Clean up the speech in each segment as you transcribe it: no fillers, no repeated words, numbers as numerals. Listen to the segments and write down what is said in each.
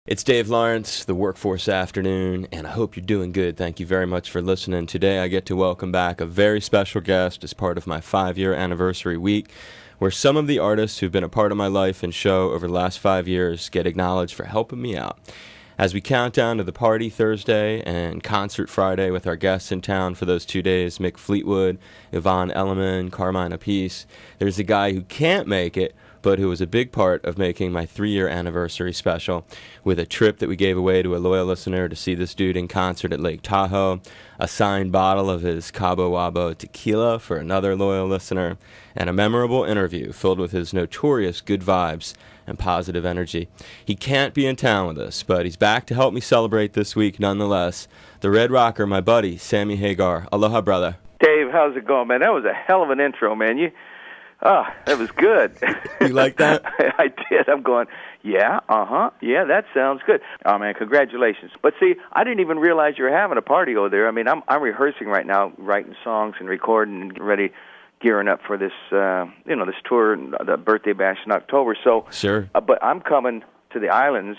It's Dave Lawrence, the Workforce Afternoon, and I hope you're doing good. Thank you very much for listening. Today I get to welcome back a very special guest as part of my 5-year anniversary week, where some of the artists who've been a part of my life and show over the last 5 years get acknowledged for helping me out. As we count down to the party Thursday and concert Friday with our guests in town for those 2 days, Mick Fleetwood, Yvonne Elliman, Carmine Appice, there's a guy who can't make it, but who was a big part of making my 3-year anniversary special, with a trip that we gave away to a loyal listener to see this dude in concert at Lake Tahoe, a signed bottle of his Cabo Wabo tequila for another loyal listener, and a memorable interview filled with his notorious good vibes and positive energy. He can't be in town with us, but he's back to help me celebrate this week nonetheless. The Red Rocker, my buddy, Sammy Hagar. Aloha, brother. Dave, how's it going, man? That was a hell of an intro, man. That was good. You like that? I did. I'm going, yeah, yeah, that sounds good. Oh, man, congratulations. But see, I didn't even realize you were having a party over there. I mean, I'm rehearsing right now, writing songs and recording and ready, gearing up for this, this tour, the birthday bash in October. So, sure. But I'm coming to the islands,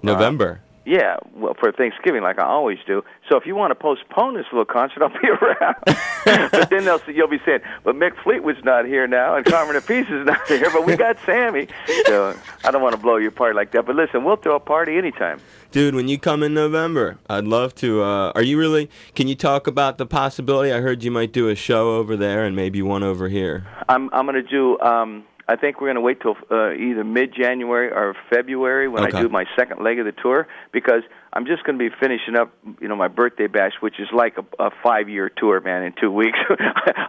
November. Yeah, well, for Thanksgiving, like I always do. So if you want to postpone this little concert, I'll be around. But then you'll be saying, but Mick Fleetwood's not here now, and Carmine Appice is not here, but we got Sammy. So I don't want to blow your party like that. But listen, we'll throw a party anytime. Dude, when you come in November, I'd love to. Can you talk about the possibility? I heard you might do a show over there and maybe one over here. I'm going to do... I think we're going to wait till either mid-January or February when I do my second leg of the tour, because I'm just going to be finishing up, my birthday bash, which is like a 5-year tour, man, in 2 weeks.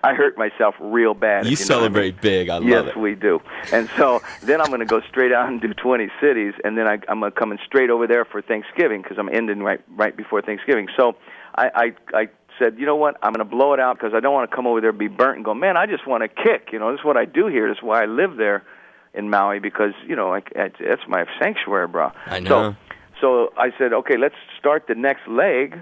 I hurt myself real bad. You celebrate big. I love it. Yes, we do. And so then I'm going to go straight out and do 20 cities, and then I'm going to come in straight over there for Thanksgiving, because I'm ending right before Thanksgiving. So I said, you know what, I'm going to blow it out because I don't want to come over there and be burnt and go, man, I just want to kick. This is what I do here. This is why I live there in Maui, because, it's my sanctuary, bro. I know. So I said, okay, let's start the next leg,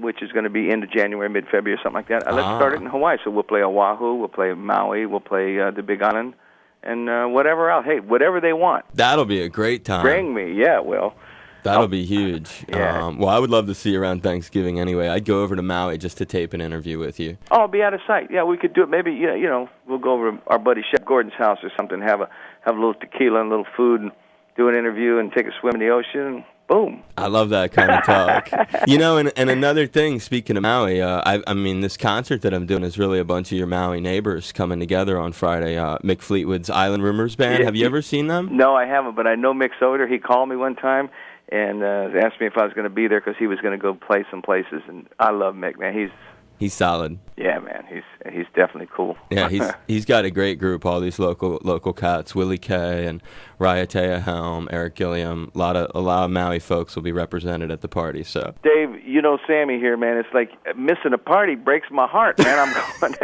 which is going to be end of January, mid-February, or something like that. Let's start it in Hawaii. So we'll play Oahu, we'll play Maui, we'll play the Big Island, and whatever else. Hey, whatever they want. That'll be a great time. Bring me, yeah, well. That'll be huge. Yeah. Well, I would love to see you around Thanksgiving anyway. I'd go over to Maui just to tape an interview with you. Oh, I'll be out of sight. Yeah, we could do it. Maybe, we'll go over to our buddy Chef Gordon's house or something, have a little tequila and a little food, and do an interview and take a swim in the ocean, and boom. I love that kind of talk. And another thing, speaking of Maui, I mean, this concert that I'm doing is really a bunch of your Maui neighbors coming together on Friday. Mick Fleetwood's Island Rumors Band. Have you ever seen them? No, I haven't, but I know Mick Soder. He called me one time and asked me if I was going to be there because he was going to go play some places. And I love Mick, man. He's solid. Yeah, man. He's definitely cool. Yeah, he's got a great group. All these local cats, Willie Kay and Raiatea Helm, Eric Gilliam. A lot of Maui folks will be represented at the party. So Dave, Sammy here, man. It's like missing a party breaks my heart, man. I'm going.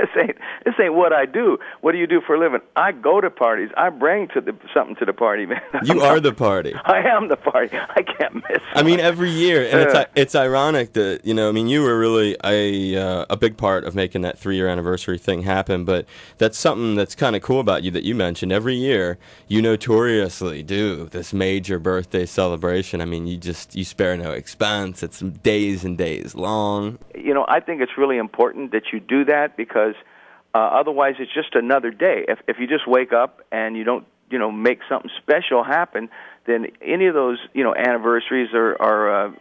This ain't what I do. What do you do for a living? I go to parties. I bring something to the party, man. You are the party. I am the party. I can't miss. I mean, every year, and it's ironic that you were really a big part of making that 3-year anniversary thing happen. But that's something that's kind of cool about you that you mentioned. Every year, you notoriously do this major birthday celebration. I mean, you spare no expense. It's days and days long. I think it's really important that you do that because otherwise it's just another day. If you just wake up and you don't, make something special happen, then any of those, anniversaries or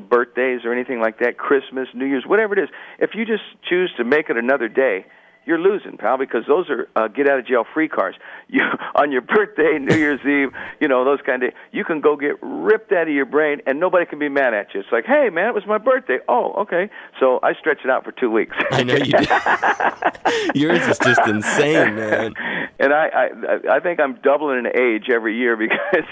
birthdays or anything like that, Christmas, New Year's, whatever it is, if you just choose to make it another day, you're losing, pal, because those are get-out-of-jail-free cards. On your birthday, New Year's Eve, those kind of, you can go get ripped out of your brain, and nobody can be mad at you. It's like, hey, man, it was my birthday. Oh, okay. So I stretch it out for 2 weeks. I know you did. Yours is just insane, man. And I think I'm doubling in age every year because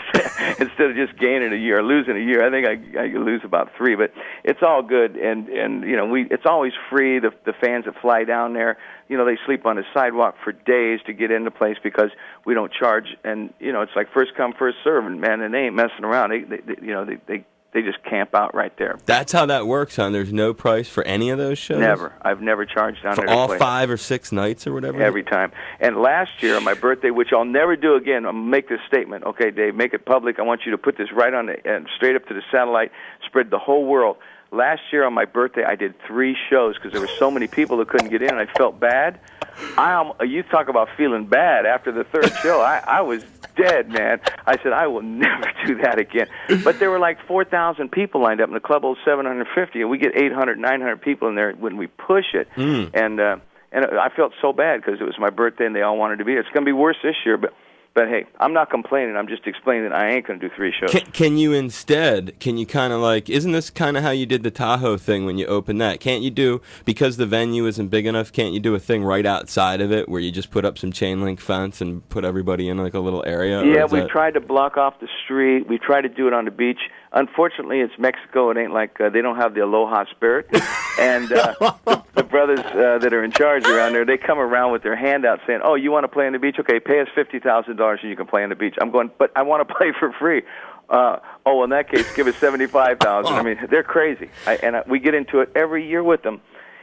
instead of just gaining a year or losing a year, I think I lose about 3. But it's all good, and it's always free. The fans that fly down there, they sleep on the sidewalk for days to get into place because we don't charge. And it's like first come, first serve, and man, and they ain't messing around. They They just camp out right there. That's how that works, huh? There's no price for any of those shows? Never. I've never charged down there for to all play. 5 or 6 nights or whatever? Every time. And last year on my birthday, which I'll never do again, I'm going to make this statement. Okay, Dave, make it public. I want you to put this right on straight up to the satellite, spread the whole world. Last year on my birthday, I did 3 shows because there were so many people that couldn't get in, and I felt bad. You talk about feeling bad after the 3rd show. I was dead, man. I said, I will never do that again. But there were like 4,000 people lined up, and the club holds 750, and we get 800, 900 people in there when we push it. And I felt so bad because it was my birthday, and they all wanted to be there. It's going to be worse this year, but hey, I'm not complaining. I'm just explaining that I ain't going to do 3 shows. Can you kind of like, isn't this kind of how you did the Tahoe thing when you opened that? Can't you do, because the venue isn't big enough, can't you do a thing right outside of it where you just put up some chain link fence and put everybody in like a little area? Yeah, we tried to block off the street. We tried to do it on the beach. Unfortunately, it's Mexico. It ain't like they don't have the aloha spirit. And the brothers that are in charge around there, they come around with their hand out saying, oh, you want to play on the beach? Okay, pay us $50,000 and you can play on the beach. I'm going, but I want to play for free. In that case, give us $75,000. I mean, they're crazy. We get into it every year with them.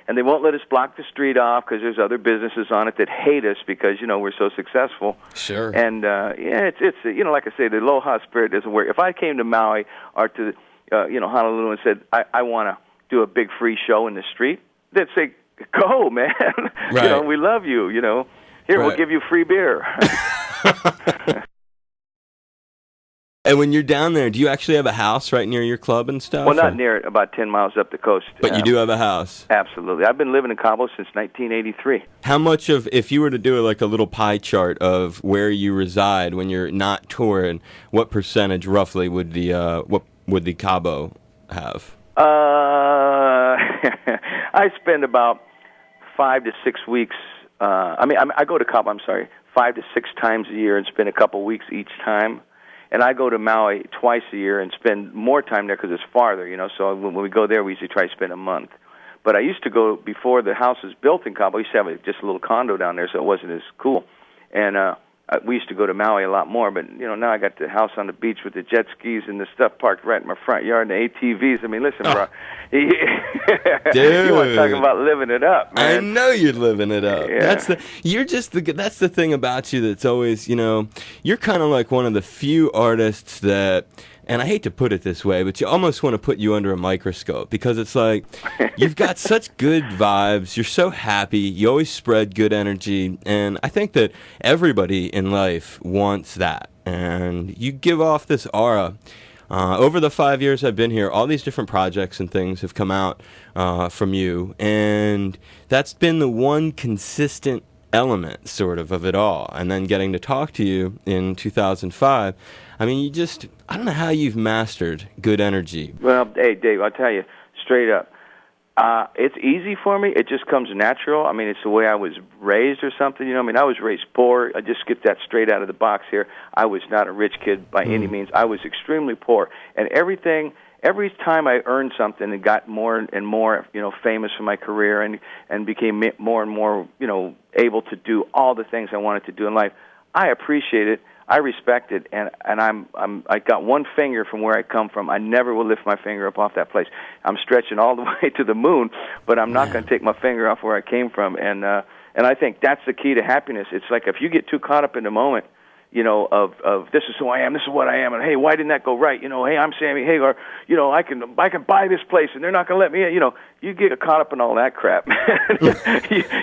And they won't let us block the street off because there's other businesses on it that hate us because, we're so successful. Sure. And, it's like I say, the aloha spirit doesn't work. If I came to Maui or to, Honolulu and said, I want to do a big free show in the street, they'd say, go, man. Right. We love you, Here, we'll give you free beer. And when you're down there, do you actually have a house right near your club and stuff? Well, not near it, about 10 miles up the coast. But you do have a house? Absolutely. I've been living in Cabo since 1983. How much of, if you were to do like a little pie chart of where you reside when you're not touring, what percentage roughly would the Cabo have? I spend about 5 to 6 weeks. I go to Cabo, 5 to 6 times a year and spend a couple weeks each time. And I go to Maui twice a year and spend more time there because it's farther, So when we go there, we usually try to spend a month. But I used to go, before the house was built in Cabo, I used to have just a little condo down there, so it wasn't as cool. And we used to go to Maui a lot more. But, now I got the house on the beach with the jet skis and the stuff parked right in my front yard and the ATVs. I mean, listen, bro. Dude. You want to talk about living it up, man. I know you're living it up. Yeah. That's the thing about you that's always, you're kind of like one of the few artists that, and I hate to put it this way, but you almost want to put you under a microscope because it's like you've got such good vibes. You're so happy. You always spread good energy. And I think that everybody in life wants that. And you give off this aura. Over the 5 years I've been here, all these different projects and things have come out from you. And that's been the one consistent element sort of it all. And then getting to talk to you in 2005, I mean, I don't know how you've mastered good energy. Well, hey, Dave, I'll tell you straight up. It's easy for me. It just comes natural. I mean, it's the way I was raised or something. I was raised poor. I just get that straight out of the box here. I was not a rich kid by any means. I was extremely poor. And every time I earned something and got more and more, famous for my career and became more and more, able to do all the things I wanted to do in life, I appreciate it. I respect it, and I got one finger from where I come from. I never will lift my finger up off that place. I'm stretching all the way to the moon, but I'm not going to take my finger off where I came from. And I think that's the key to happiness. It's like if you get too caught up in the moment, of this is who I am, this is what I am, and hey, why didn't that go right? Hey, I'm Sammy Hagar. I can buy this place, and they're not going to let me in. You get caught up in all that crap.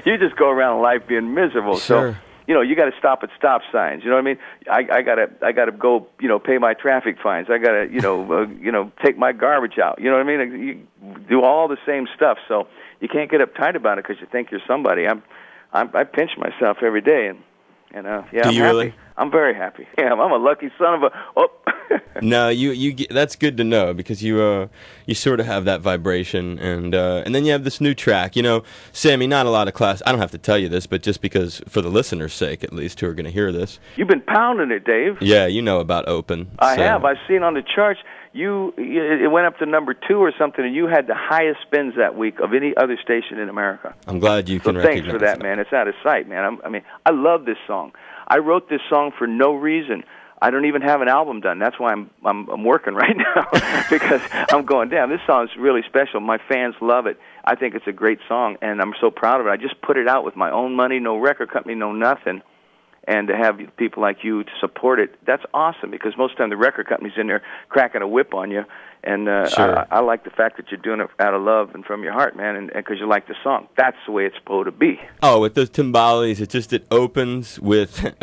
you just go around life being miserable. Sure. So. You got to stop at stop signs. You know what I mean? I gotta go. Pay my traffic fines. I gotta, take my garbage out. You know what I mean? You do all the same stuff. So you can't get uptight about it because you think you're somebody. I pinch myself every day, and I'm happy. Really? I'm very happy. Yeah, I'm a lucky son of a. Oh. No, that's good to know because you sort of have that vibration, and then you have this new track. Sammy, not a lot of class. I don't have to tell you this, but just because for the listeners' sake, at least, who are going to hear this. You've been pounding it, Dave. Yeah, you know about Open. I have. I've seen on the charts. It went up to number 2 or something, and you had the highest spins that week of any other station in America. I'm glad you can recognize thanks for that, man. It's out of sight, man. I love this song. I wrote this song for no reason. I don't even have an album done. That's why I'm working right now because I'm going, damn, this song's really special. My fans love it. I think it's a great song, and I'm so proud of it. I just put it out with my own money, no record company, no nothing. And to have people like you to support it, that's awesome, because most of the time the record company's in there cracking a whip on you. And Sure. I like the fact that you're doing it out of love and from your heart, man, and because you like the song. That's the way it's supposed to be. Oh, with those timbales, it opens with,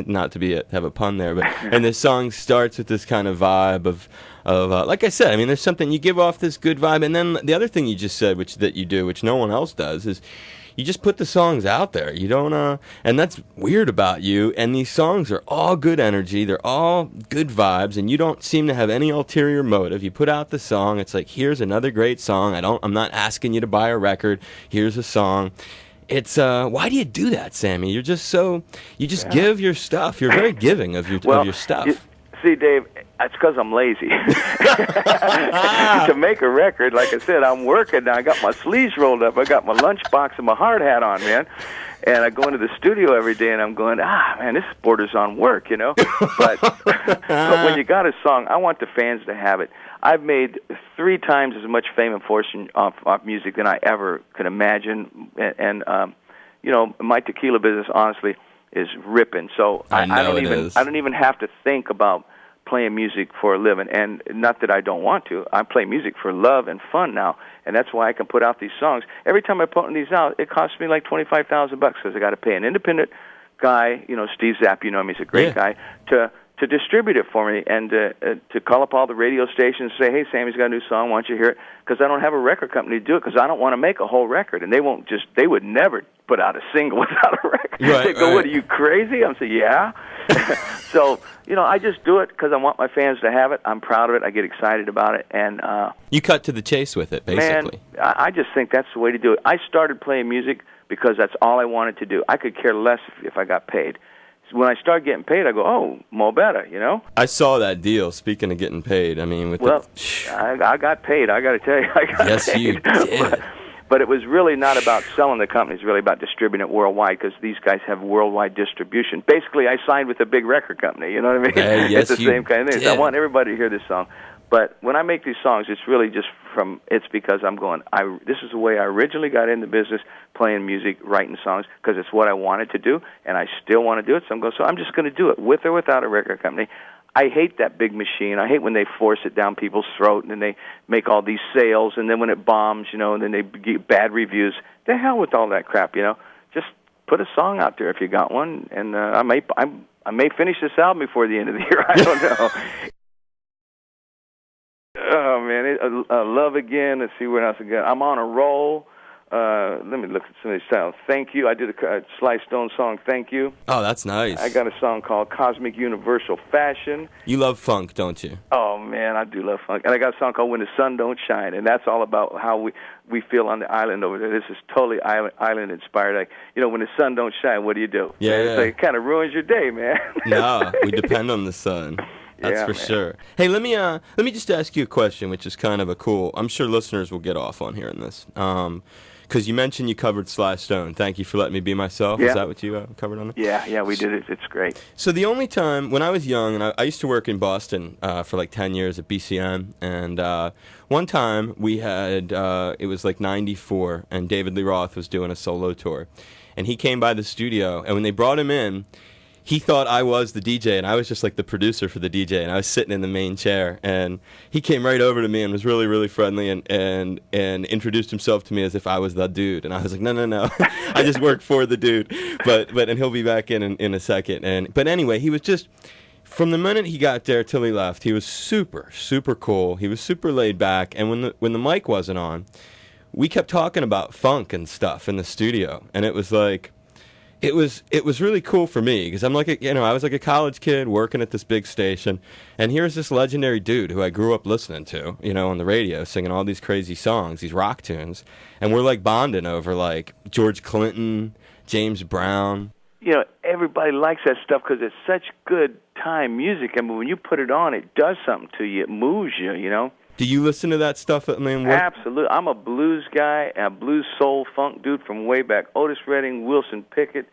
not to have a pun there, but, and the song starts with this kind of vibe of like I said, I mean, there's something, you give off this good vibe, and then the other thing you just said, that you do, which no one else does, is you just put the songs out there. You don't, and that's weird about you. And these songs are all good energy. They're all good vibes, and you don't seem to have any ulterior motive. You put out the song. It's like, here's another great song. I'm not asking you to buy a record. Here's a song. It's, why do you do that, Sammy? You just give your stuff. You're very giving of your stuff. See, Dave, it's because I'm lazy. To make a record, like I said, I'm working now. I got my sleeves rolled up. I got my lunchbox and my hard hat on, man. And I go into the studio every day, and I'm going, man, this borders on work, you know. But when you got a song, I want the fans to have it. I've made 3 times as much fame and fortune off music than I ever could imagine. And you know, my tequila business, honestly, is ripping. So I don't even have to think about playing music for a living, and not that I don't want to. I play music for love and fun now, and that's why I can put out these songs. Every time I put these out, it costs me like $25,000 because I got to pay an independent guy, you know, Steve Zapp, you know him, he's a great guy, to distribute it for me, and to call up all the radio stations and say, hey, Sammy's got a new song, why don't you hear it? Because I don't have a record company to do it, because I don't want to make a whole record, and they would never put out a single without a record. They go, what, are you crazy? I'm saying, yeah. So, you know, I just do it because I want my fans to have it. I'm proud of it. I get excited about it. And you cut to the chase with it, basically. Man, I just think that's the way to do it. I started playing music because that's all I wanted to do. I could care less if I got paid. So when I start getting paid, I go, oh, more better, you know? I saw that deal, speaking of getting paid. I mean, I got paid. I got to tell you. I got yes, paid. You did. But it was really not about selling the company. It's really about distributing it worldwide, because these guys have worldwide distribution. Basically, I signed with a big record company. You know what I mean? Yes, it's the same kind of thing. Did. I want everybody to hear this song. But when I make these songs, it's really just it's because I'm going, this is the way I originally got into business, playing music, writing songs, because it's what I wanted to do, and I still want to do it. So I'm just going to do it, with or without a record company. I hate that big machine. I hate when they force it down people's throat, and then they make all these sales, and then when it bombs, you know, and then they get bad reviews. The hell with all that crap, you know. Just put a song out there if you got one, and I may finish this album before the end of the year. I don't know. Oh man, Love Again. Let's see what else again. I'm on a roll. Let me look at some of these sounds. Thank You. I did a Sly Stone song, Thank You. Oh, that's nice. I got a song called Cosmic Universal Fashion. You love funk, don't you? Oh, man, I do love funk. And I got a song called When the Sun Don't Shine, and that's all about how we feel on the island over there. This is totally island-inspired. Like, you know, when the sun don't shine, what do you do? Yeah. It kind of ruins your day, man. No, we depend on the sun. That's for sure. Hey, let me just ask you a question, which is kind of a cool. I'm sure listeners will get off on hearing this. Because you mentioned you covered Sly Stone. Thank You for letting me be myself. Yeah. Is that what you covered on it? Yeah, we did it. It's great. So the only time, when I was young, and I used to work in Boston for like 10 years at BCM, and one time we had, it was like 94, and David Lee Roth was doing a solo tour. And he came by the studio, and when they brought him in, he thought I was the DJ, and I was just like the producer for the DJ, and I was sitting in the main chair, and he came right over to me and was really, really friendly and introduced himself to me as if I was the dude, and I was like, no, I just work for the dude, and he'll be back in a second, but anyway, he was just, from the minute he got there till he left, he was super, super cool, he was super laid back, and when the mic wasn't on, we kept talking about funk and stuff in the studio, and it was like, It was really cool for me because I'm like I was like a college kid working at this big station, and here's this legendary dude who I grew up listening to, on the radio, singing all these crazy songs, these rock tunes, and we're like bonding over like George Clinton, James Brown. Everybody likes that stuff because it's such good time music. I mean, when you put it on, it does something to you. It moves you, Do you listen to that stuff? Absolutely. I'm a blues guy, a blues soul funk dude from way back. Otis Redding, Wilson Pickett,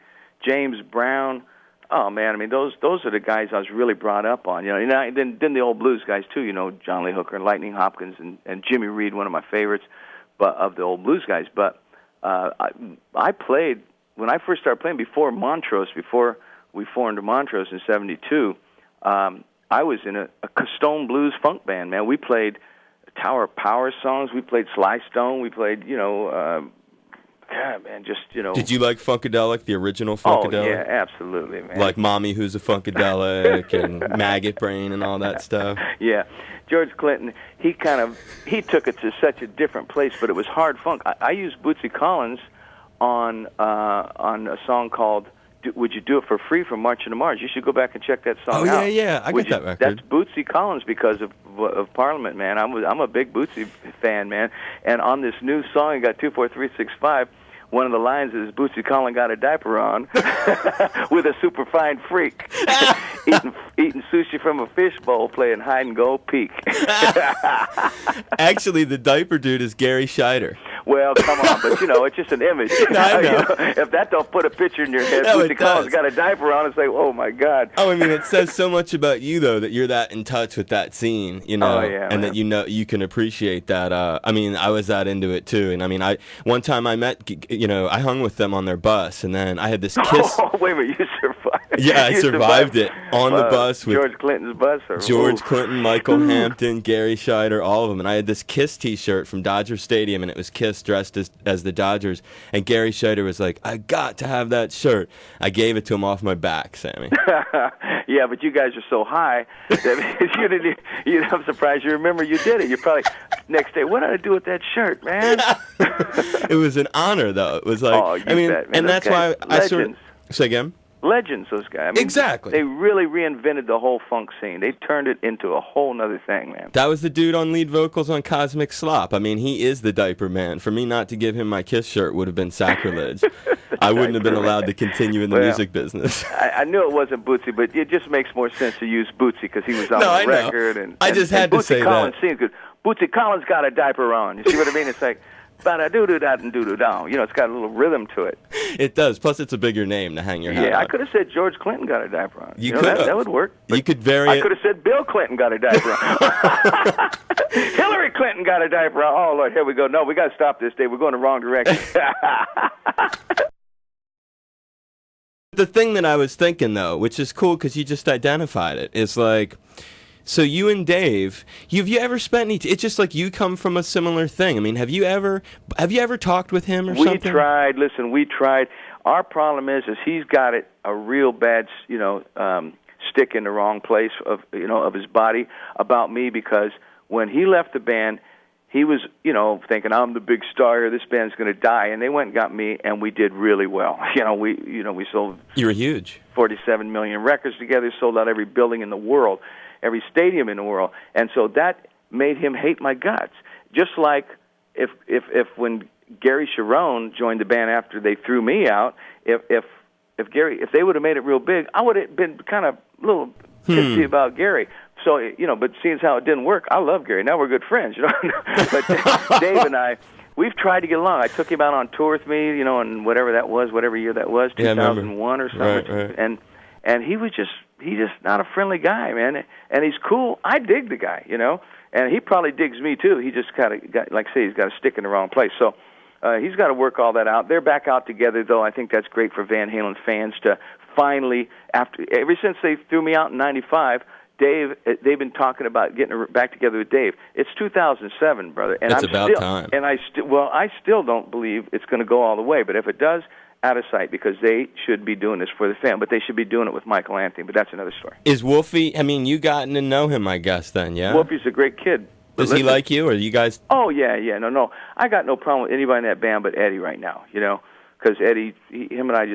James Brown, Oh man, I mean those are the guys I was really brought up on, you know. And then the old blues guys too, you know, John Lee Hooker and Lightning Hopkins and Jimmy Reed, one of my favorites, but of the old blues guys. But I played when I first started playing before Montrose, before we formed Montrose in '72. I was in a Stone blues funk band, man. We played Tower of Power songs. We played Sly Stone. We played, God, man, just, Did you like Funkadelic, the original Funkadelic? Oh, yeah, absolutely, man. Like Mommy Who's a Funkadelic and Maggot Brain and all that stuff? Yeah. George Clinton, he took it to such a different place, but it was hard funk. I used Bootsy Collins on a song called Would You Do It for Free from Marching to Mars. You should go back and check that song out. Oh, yeah, I got that record. That's Bootsy Collins because of Parliament, man. I'm a big Bootsy fan, man. And on this new song, you got 24365. One of the lines is Bootsy Collins got a diaper on with a superfine freak, eating sushi from a fishbowl, playing hide and go peek. Actually, the diaper dude is Gary Scheider. Well, come on, but it's just an image. I know. If that don't put a picture in your head, No, Bootsy Collins got a diaper on, it's like, oh my God. Oh, I mean, it says so much about you though that you're that in touch with that scene, Oh, yeah, and man. that you can appreciate that. I mean, I was that into it too, and I mean, one time I met, I hung with them on their bus, and then I had this kiss. Oh, wait a minute, you survived. Yeah, I survived it on the bus with George Clinton's bus. George Clinton, Michael Hampton, Gary Scheider, all of them. And I had this Kiss T-shirt from Dodger Stadium, and it was Kiss dressed as the Dodgers. And Gary Scheider was like, I got to have that shirt. I gave it to him off my back, Sammy. Yeah, but you guys are so high that I'm surprised you remember you did it. You probably, next day, what did I do with that shirt, man? It was an honor, though. It was like, oh, you bet, man. And that's why I sort of... Say again? Legends, those guys. I mean, exactly. They really reinvented the whole funk scene. They turned it into a whole nother thing, man. That was the dude on lead vocals on Cosmic Slop. I mean, he is the diaper man. For me not to give him my Kiss shirt would have been sacrilege. I wouldn't have been allowed to continue in the music business. I knew it wasn't Bootsy, but it just makes more sense to use Bootsy because he was on the record. And I just had to say Collins that. Sings good. Bootsy Collins got a diaper on. You see what I mean? It's like, ba-da-doo-doo-da and doo-doo-dow. It's got a little rhythm to it. It does. Plus, it's a bigger name to hang your hat on. Yeah, I could have said George Clinton got a diaper on. You could have. That would work. You could vary I could have said Bill Clinton got a diaper on. Hillary Clinton got a diaper on. Oh, Lord, here we go. No, we got to stop this, Dave. We're going the wrong direction. The thing that I was thinking, though, which is cool because you just identified it, is like... So you and Dave, have you ever spent any? It's just like you come from a similar thing. I mean, have you ever talked with him or something? We tried. Listen, we tried. Our problem is he's got a real bad, stick in the wrong place of his body about me because when he left the band, he was thinking I'm the big star here. This band's going to die, and they went and got me, and we did really well. We sold. You were huge. 47 million records together. Sold out every building in the world. Every stadium in the world, and so that made him hate my guts. Just like if when Gary Sharon joined the band after they threw me out, if they would have made it real big, I would have been kind of a little pissy about Gary. So but seeing as how it didn't work, I love Gary. Now we're good friends, But Dave and I, we've tried to get along. I took him out on tour with me, and whatever year that was, 2001 or something, right. and he's just not a friendly guy, man. And he's cool. I dig the guy, and he probably digs me too. He just kind of got, like I say, he's got a stick in the wrong place. So he's got to work all that out. They're back out together, though. I think that's great for Van Halen fans to finally, ever since they threw me out in '95. Dave, they've been talking about getting back together with Dave. It's 2007, brother, and it's about time. And I still don't believe it's going to go all the way. But if it does, out of sight, because they should be doing this for the fan, but they should be doing it with Michael Anthony. But that's another story. Is Wolfie? I mean, you gotten to know him, I guess. Then, yeah. Wolfie's a great kid. Does he like you, or you guys? Oh yeah, no. I got no problem with anybody in that band, but Eddie right now. Because Eddie, him and I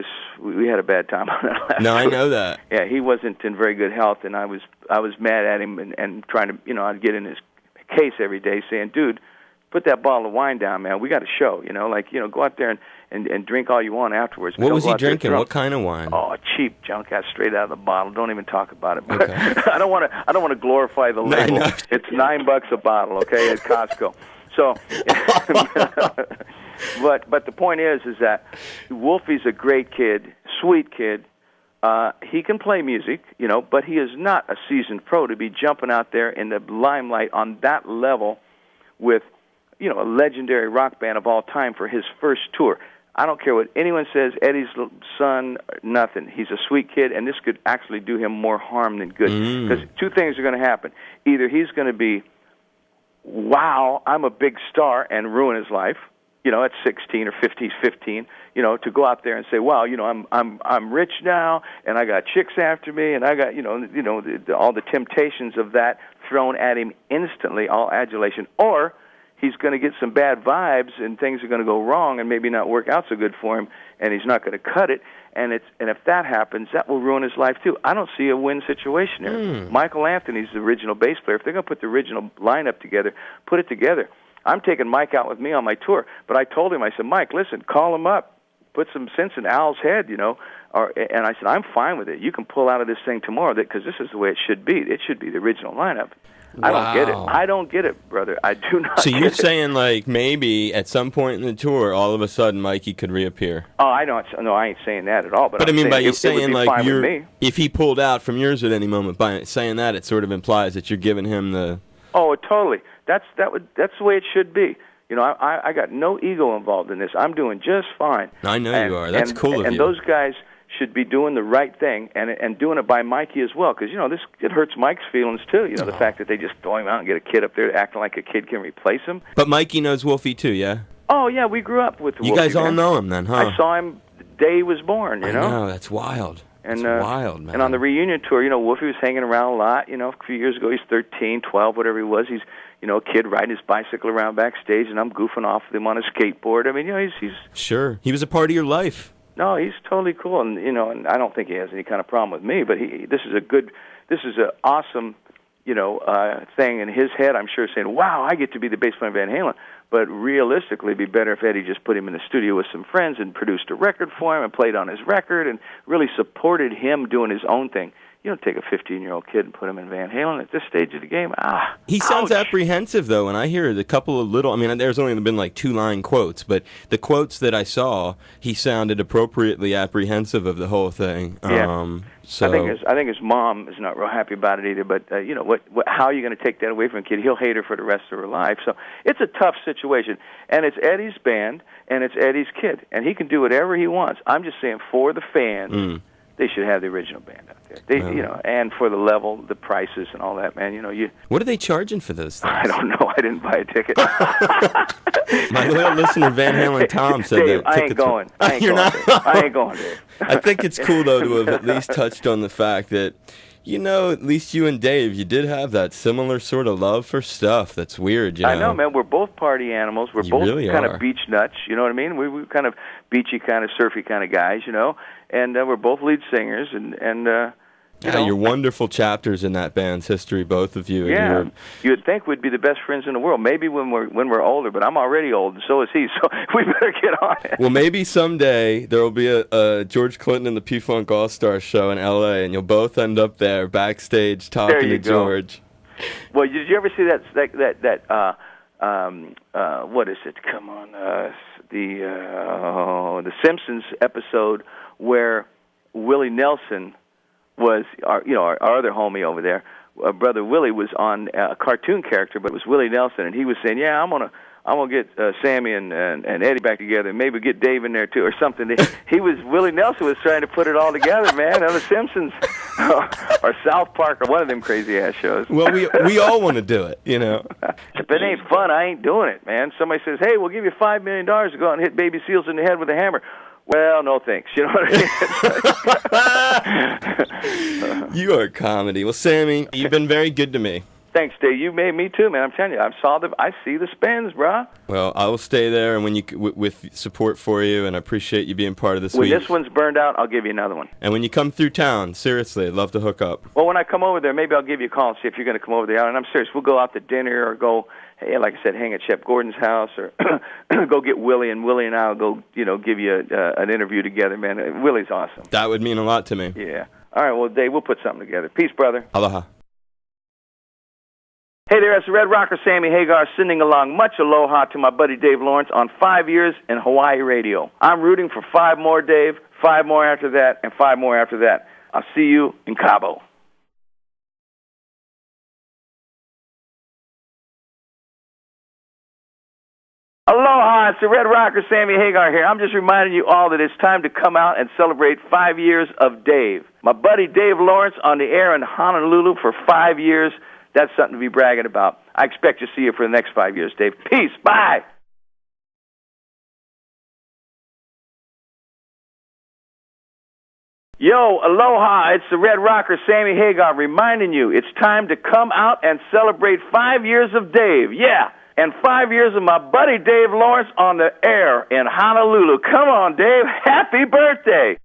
we had a bad time on that last No, tour. I know that. Yeah, he wasn't in very good health, and I was mad at him and trying to, I'd get in his case every day saying, dude, put that bottle of wine down, man. We got a show, go out there and drink all you want afterwards. What was he drinking? What kind of wine? Oh, cheap junk ass straight out of the bottle. Don't even talk about it. Okay. I don't want to glorify the label. No. It's $9 a bottle, okay, at Costco. So, but the point is that Wolfie's a great kid, sweet kid, He can play music, but he is not a seasoned pro to be jumping out there in the limelight on that level with, a legendary rock band of all time for his first tour. I don't care what anyone says, Eddie's son, nothing. He's a sweet kid, and this could actually do him more harm than good. Because two things are going to happen. Either he's going to be, wow, I'm a big star, and ruin his life, at 16 or 15, to go out there and say, wow, I'm rich now, and I got chicks after me, and I got, all the temptations of that thrown at him instantly, all adulation. Or he's going to get some bad vibes, and things are going to go wrong, and maybe not work out so good for him, and he's not going to cut it. And if that happens, that will ruin his life too. I don't see a win situation there. Michael Anthony's the original bass player. If they're going to put the original lineup together, put it together. I'm taking Mike out with me on my tour, but I told him, I said, Mike, listen, call him up, put some sense in Al's head, and I said, I'm fine with it. You can pull out of this thing tomorrow because this is the way it should be. It should be the original lineup. Wow. I don't get it, brother. I do not So get you're it. saying, maybe at some point in the tour, all of a sudden Mikey could reappear? Oh, I know. No, I ain't saying that at all. But I mean, by you it would be fine with me. if he pulled out from yours at any moment, by saying that, it sort of implies that you're giving him the... Oh, totally. That's the way it should be. I got no ego involved in this. I'm doing just fine. I know you are. That's cool of you. And those guys should be doing the right thing and doing it by Mikey as well, because it hurts Mike's feelings too. The fact that they just throw him out and get a kid up there acting like a kid can replace him. But Mikey knows Wolfie too, yeah. Oh yeah, we grew up with Wolfie. You guys all know him then, huh? I saw him the day he was born. I know, that's wild. That's wild, man. And on the reunion tour, Wolfie was hanging around a lot. A few years ago, he's 13, 12, whatever he was. He's a kid riding his bicycle around backstage, and I'm goofing off with him on a skateboard. I mean, he's sure. He was a part of your life. No, he's totally cool, and and I don't think he has any kind of problem with me. But this is an awesome, thing in his head. I'm sure saying, "Wow, I get to be the bass player in Van Halen." But realistically, it'd be better if Eddie just put him in the studio with some friends and produced a record for him and played on his record and really supported him doing his own thing. You don't take a 15-year-old kid and put him in Van Halen at this stage of the game. He sounds ouch. apprehensive, though, and I hear a couple of little... I mean, there's only been 2-line quotes, but the quotes that I saw, he sounded appropriately apprehensive of the whole thing. Yeah. So I think his mom is not real happy about it either, but how are you going to take that away from a kid? He'll hate her for the rest of her life. So it's a tough situation, and it's Eddie's band, and it's Eddie's kid, and he can do whatever he wants. I'm just saying, for the fans... They should have the original band out there. And for the level, the prices, and all that, man. What are they charging for those things? I don't know. I didn't buy a ticket. My loyal listener, Van Halen Tom, said Dave, that I ain't going. I ain't going, Dave. I think it's cool though to have at least touched on the fact that, at least you and Dave, you did have that similar sort of love for stuff. That's weird, I know, man. We're both party animals. We're both really kind are. of beach nuts. You know what I mean? We're kind of beachy, kind of surfy kind of guys. And we're both lead singers, and you're wonderful chapters in that band's history, both of you. Yeah, and you would think we'd be the best friends in the world. Maybe when we're older, but I'm already old, and so is he. So we better get on it. Well, maybe someday there will be a George Clinton and the P-Funk All-Star show in L.A., and you'll both end up there backstage talking to George. Well, did you ever see that what is it? Come on, the Simpsons episode where Willie Nelson was our other homie over there. Brother Willie was on a cartoon character, but it was Willie Nelson, and he was saying, "Yeah, I'm gonna get Sammy and Eddie back together, and maybe get Dave in there too, or something." Willie Nelson was trying to put it all together, man, on the Simpsons or South Park or one of them crazy ass shows. Well, we all want to do it, If it ain't fun, I ain't doing it, man. Somebody says, "Hey, we'll give you $5 million to go out and hit baby seals in the head with a hammer." Well, no thanks. You know what I mean? You are comedy. Well, Sammy, you've been very good to me. Thanks, Dave. You made me too, man. I'm telling you, I see the spins, brah. Well, I will stay there, and when with support for you, and I appreciate you being part of this When week. this one's burned out, I'll give you another one. And when you come through town, seriously, I'd love to hook up. Well, when I come over there, maybe I'll give you a call and see if you're going to come over there. And I'm serious. We'll go out to dinner or go, hey, like I said, hang at Shep Gordon's house, or go get Willie, and Willie and I'll go, give you an interview together, man. Willie's awesome. That would mean a lot to me. Yeah. All right, well, Dave, we'll put something together. Peace, brother. Aloha. Hey there, it's the Red Rocker, Sammy Hagar, sending along much aloha to my buddy Dave Lawrence on 5 years in Hawaii radio. I'm rooting for 5 more, Dave, 5 more after that, and 5 more after that. I'll see you in Cabo. Aloha, it's the Red Rocker, Sammy Hagar here. I'm just reminding you all that it's time to come out and celebrate 5 years of Dave. My buddy Dave Lawrence on the air in Honolulu for 5 years. That's something to be bragging about. I expect to see you for the next 5 years, Dave. Peace. Bye. Yo, aloha, it's the Red Rocker, Sammy Hagar, reminding you it's time to come out and celebrate 5 years of Dave. Yeah. And 5 years of my buddy Dave Lawrence on the air in Honolulu. Come on, Dave. Happy birthday.